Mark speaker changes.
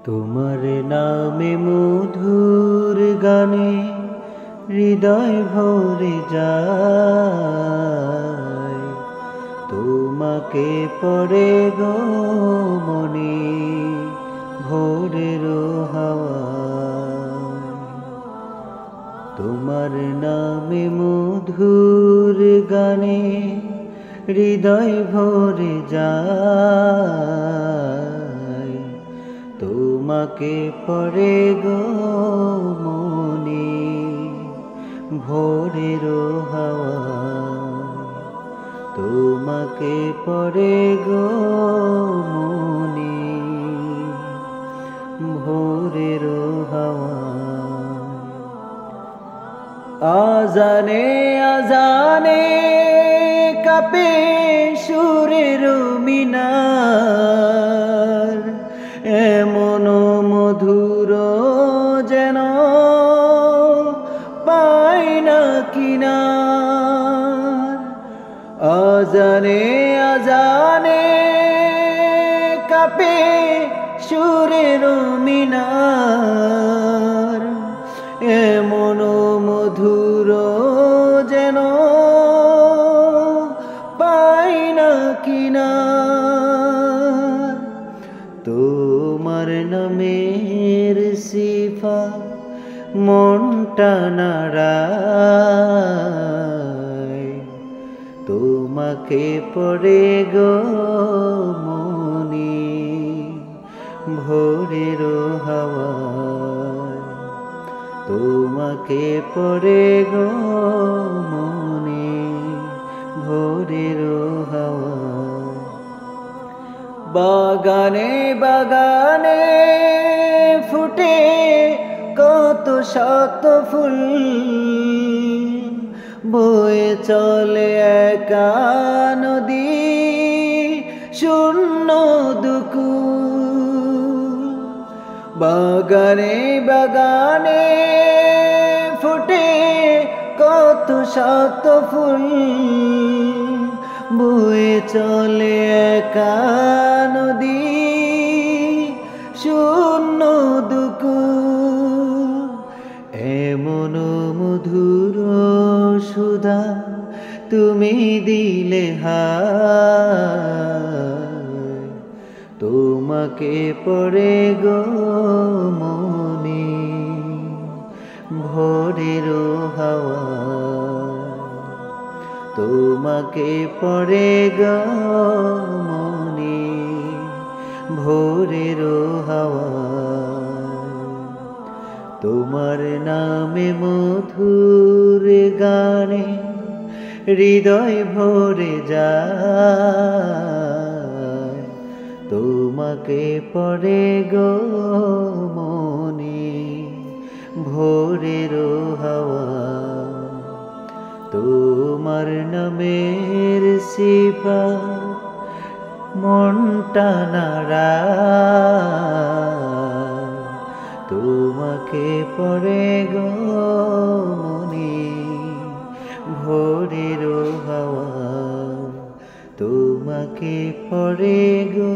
Speaker 1: তোমার নামে মধুর গানে হৃদয় ভরে যায়, তোমাকে পড়ে গো মনে ভোরের হাওয়ায়। তোমার নামে মধুর গানে হৃদয় ভরে যায়, তোমাকে পড়ে গো মনে ভোরের হাওয়ায়। তোমাকে পড়ে গো মনে ভোরের হাওয়ায়। আজানে আজানে কাঁপে সুরের মিনার, এমন মধুর যেন পাই না কিনার। আজানে আজানে কাঁপে সুরের মিনার, এমন মধুর যেন পাই না কিনার। তোমার নামের সিফাত মনটা নাড়ায়, তোমাকে পড়ে গো মনে ভোরের হাওয়ায়। তোমাকে পড়ে গো মনে ভোরের হাওয়ায়। বাগানে বাগানে ফুটে কত শত ফুল, বয়ে চলে একা নদী শূন্য দুকুল। বাগানে বাগানে ফুটে কত শত ফুল, বয়ে চলে একা নদী শূন্য দুকুল। এমন মধুর সুধা তুমি দিলে হায়, তোমাকে পড়ে গো মনে ভোরের হাওয়ায়। তোমাকে পড়ে গো মনে ভোরের হাওয়ায়। তোমার নামে মধুর গানে হৃদয় ভরে যায়, তোমাকে পড়ে গো মনে ভোরের হাওয়ায়। তোমার নামের সিফাত মনটা নাড়ায়, তোমাকে পড়ে গো মনে ভোরের হাওয়ায়। তোমাকে পড়ে গো